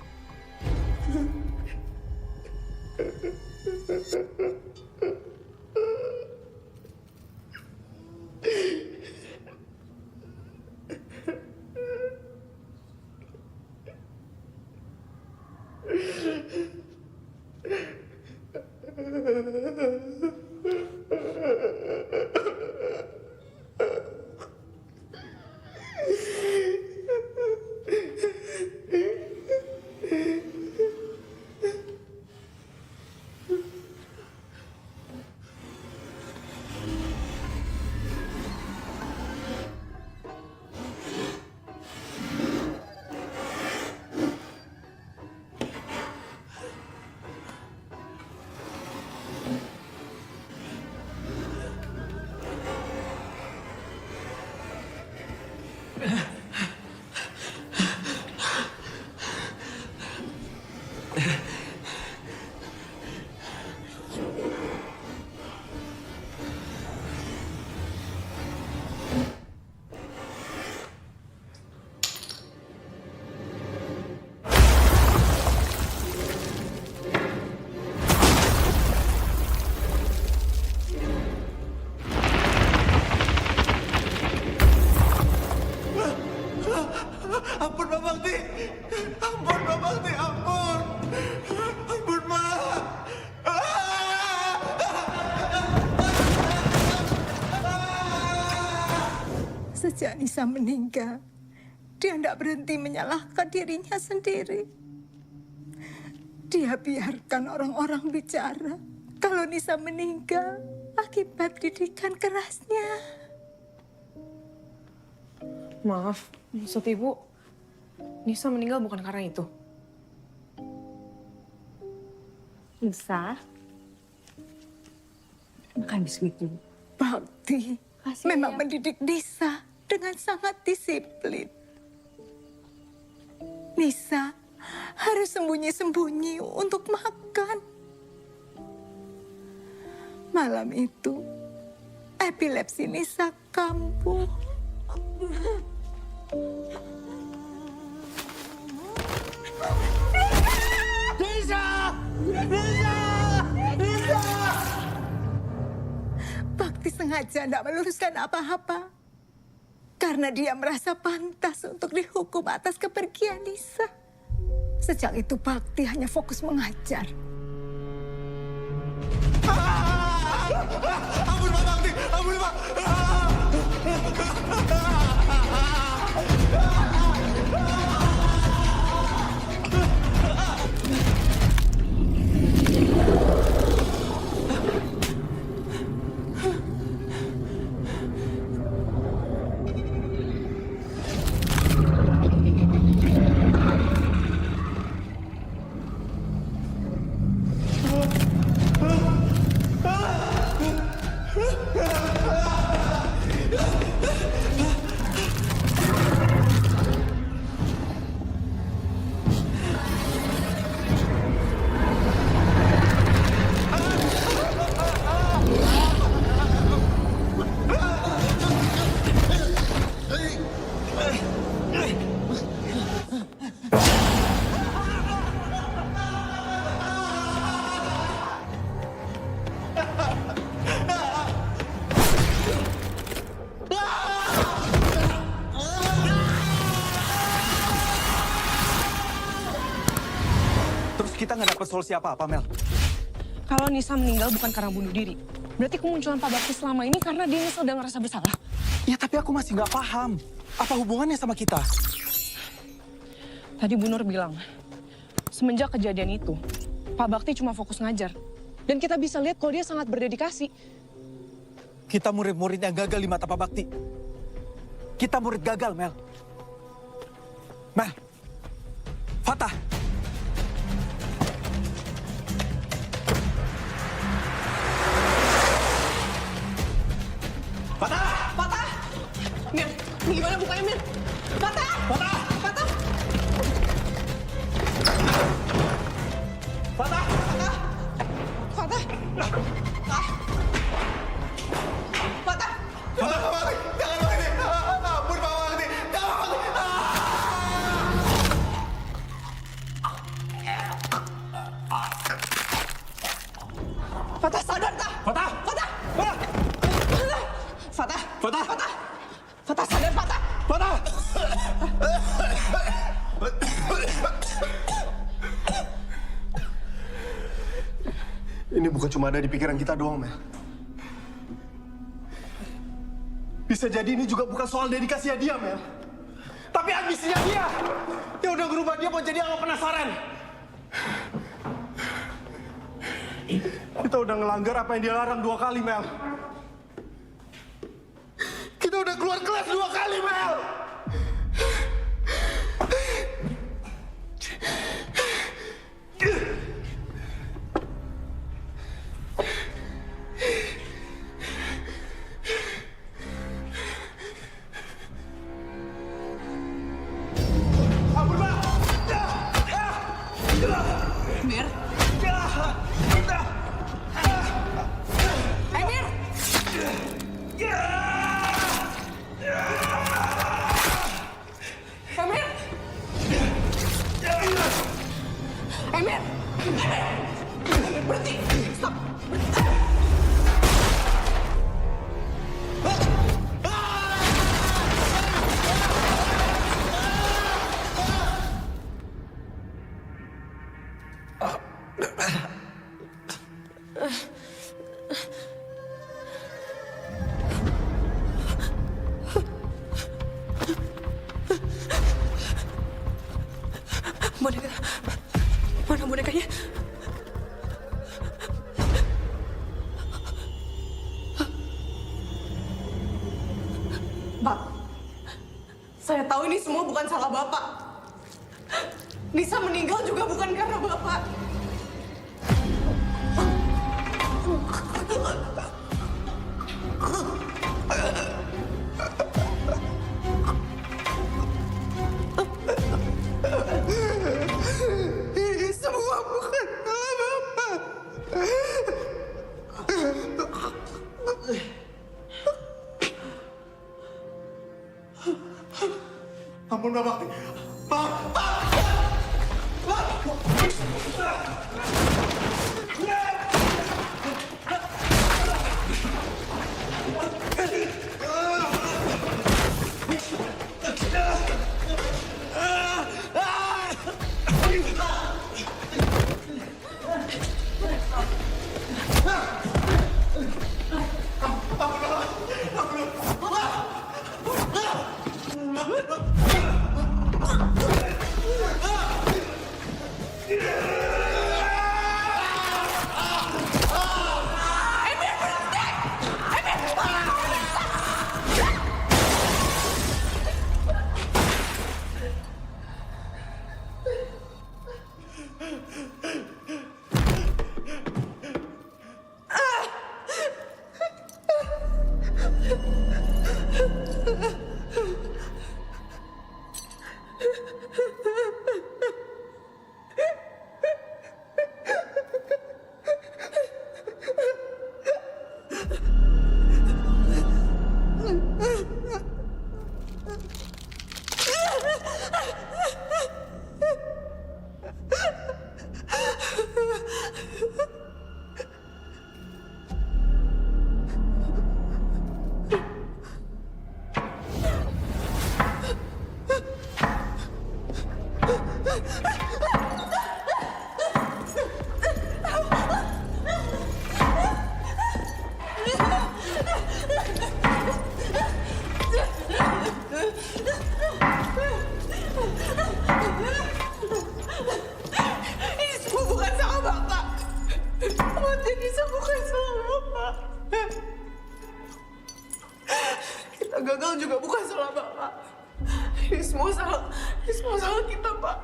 Sejak Nisa meninggal, dia tidak berhenti menyalahkan dirinya sendiri. Dia biarkan orang-orang bicara kalau Nisa meninggal akibat didikan kerasnya. Maaf, maksud Ibu, Nisa meninggal bukan karena itu. Nisa, makan biskuit dulu. Bakti memang mendidik Nisa dengan sangat disiplin. Nisa harus sembunyi-sembunyi untuk makan. Malam itu, epilepsi Nisa kambuh. Nisa! Nisa! Nisa! Bakti sengaja tidak meluruskan apa-apa. Karena dia merasa pantas untuk dihukum atas kepergian Nisa. Sejak itu Bakti hanya fokus mengajar. Ampun Pak Bakti! Ampun Pak! Terus kita nggak dapat solusi apa-apa, Mel. Kalau Nisa meninggal bukan karena bunuh diri, berarti kemunculan Pak Bakti selama ini karena dia Nisa udah ngerasa bersalah. Ya, tapi aku masih nggak paham. Apa hubungannya sama kita? Tadi Bu Nur bilang, semenjak kejadian itu, Pak Bakti cuma fokus ngajar. Dan kita bisa lihat kalau dia sangat berdedikasi. Kita murid-murid yang gagal di mata Pak Bakti. Kita murid gagal, Mel. Mel. Fatah. Patah! Patah! Mir, ini gimana bukanya, Mir? Patah! Patah! Patah! Patah! Patah! Patah! Patah! Patah! Patah, Pak Bakti! Jangan begini! Ampun, Pak Bakti! Jangan Patah, sadar, tak? Patah! Patah! Patah! Fatah! Fatah! Fatah! Fatah, sadar, Fatah! Fatah! Ini bukan cuma ada di pikiran kita doang, Mel. Bisa jadi ini juga bukan soal dedikasinya dia, Mel. Tapi ambisinya dia. Yang udah ngerubah dia mau jadi anak penasaran. Kita udah ngelanggar apa yang dia larang 2 kali, Mel. Kita udah keluar kelas 2 kali, Mel. Ampun, Pak! Mir? Mir! Pak, saya tahu ini semua bukan salah Bapak. Nisa meninggal juga bukan karena Bapak. Ini semua bukan salah Bapak. Ampun Pak Bakti. Pak! Ini semua bukan salah Bapak. Kematian Nisa bukan salah Bapak. Kita gagal juga bukan salah Bapak. Ini semua salah kita, Pak.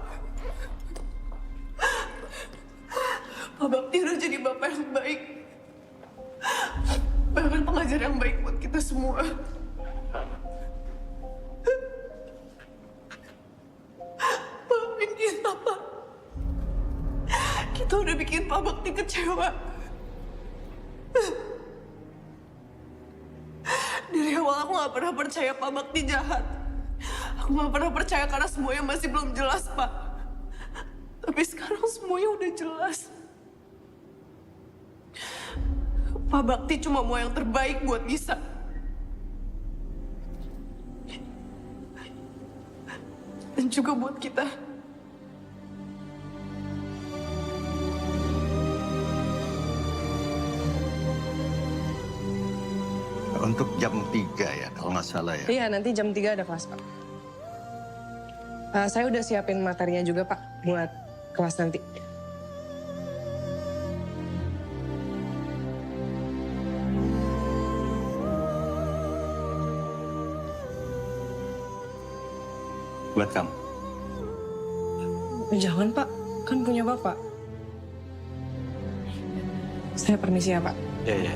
Pak Bakti udah jadi Bapak yang baik. Bahkan pengajar yang baik buat kita semua. Maafin kita, Pak. Kita udah bikin Pak Bakti kecewa. Dari awal aku gak pernah percaya Pak Bakti jahat. Aku gak pernah percaya karena semuanya masih belum jelas, Pak. Tapi sekarang semuanya udah jelas. Pak Bakti cuma mau yang terbaik buat Nisa. Dan juga buat kita. Untuk jam 3 ya, kalau nggak salah ya. Iya, nanti jam 3 ada kelas, Pak. Saya udah siapin materinya juga, Pak, buat kelas nanti. Buat kamu. Jangan, Pak. Kan punya Bapak. Saya permisi ya, Pak. Ya, ya.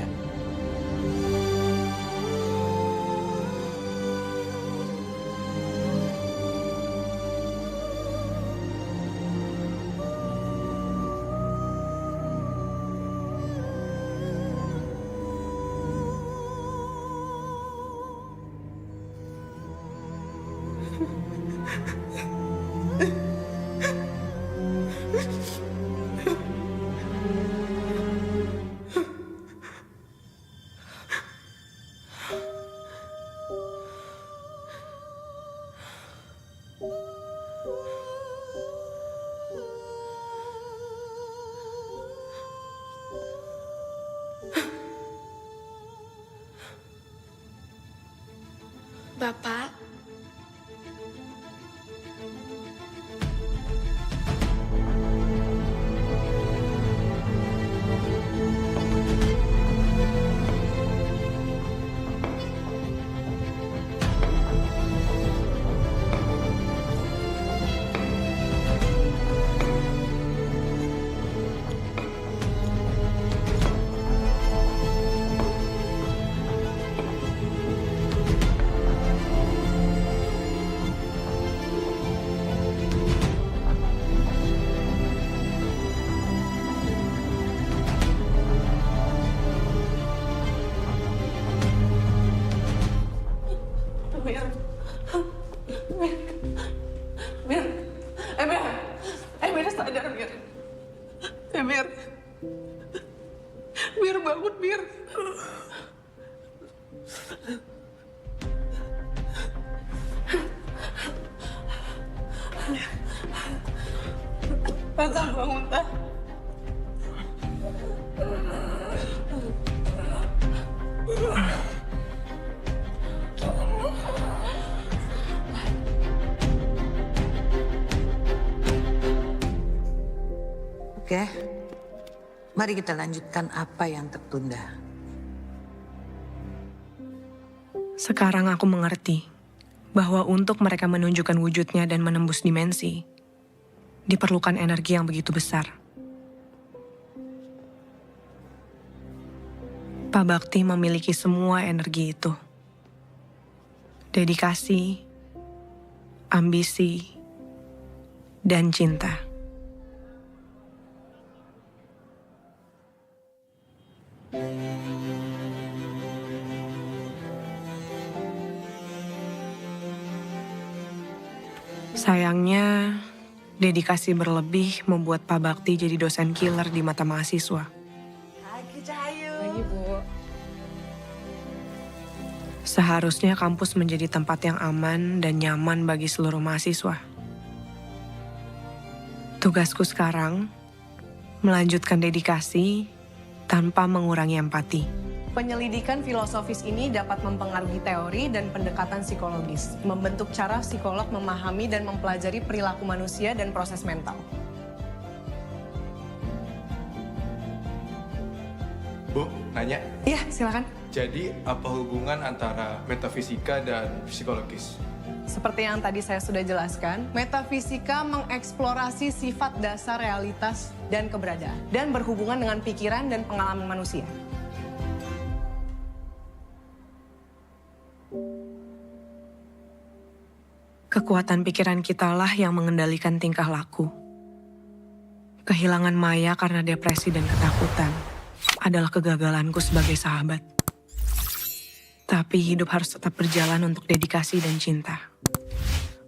Bapak, Teh, mari kita lanjutkan apa yang tertunda. Sekarang aku mengerti bahwa untuk mereka menunjukkan wujudnya dan menembus dimensi, diperlukan energi yang begitu besar. Pak Bakti memiliki semua energi itu. Dedikasi, ambisi, dan cinta. Sayangnya, dedikasi berlebih membuat Pak Bakti jadi dosen killer di mata mahasiswa. Pagi, Cahayu. Pagi, Bu. Seharusnya kampus menjadi tempat yang aman dan nyaman bagi seluruh mahasiswa. Tugasku sekarang, melanjutkan dedikasi tanpa mengurangi empati. Penyelidikan filosofis ini dapat mempengaruhi teori dan pendekatan psikologis, membentuk cara psikolog memahami dan mempelajari perilaku manusia dan proses mental. Bu, nanya. Iya, silakan. Jadi apa hubungan antara metafisika dan psikologis? Seperti yang tadi saya sudah jelaskan, metafisika mengeksplorasi sifat dasar realitas dan keberadaan, dan berhubungan dengan pikiran dan pengalaman manusia. Kekuatan pikiran kitalah yang mengendalikan tingkah laku. Kehilangan Maya karena depresi dan ketakutan adalah kegagalanku sebagai sahabat. Tapi hidup harus tetap berjalan untuk dedikasi dan cinta.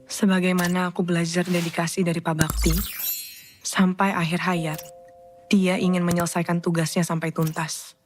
Sebagaimana aku belajar dedikasi dari Pak Bakti, sampai akhir hayat, dia ingin menyelesaikan tugasnya sampai tuntas.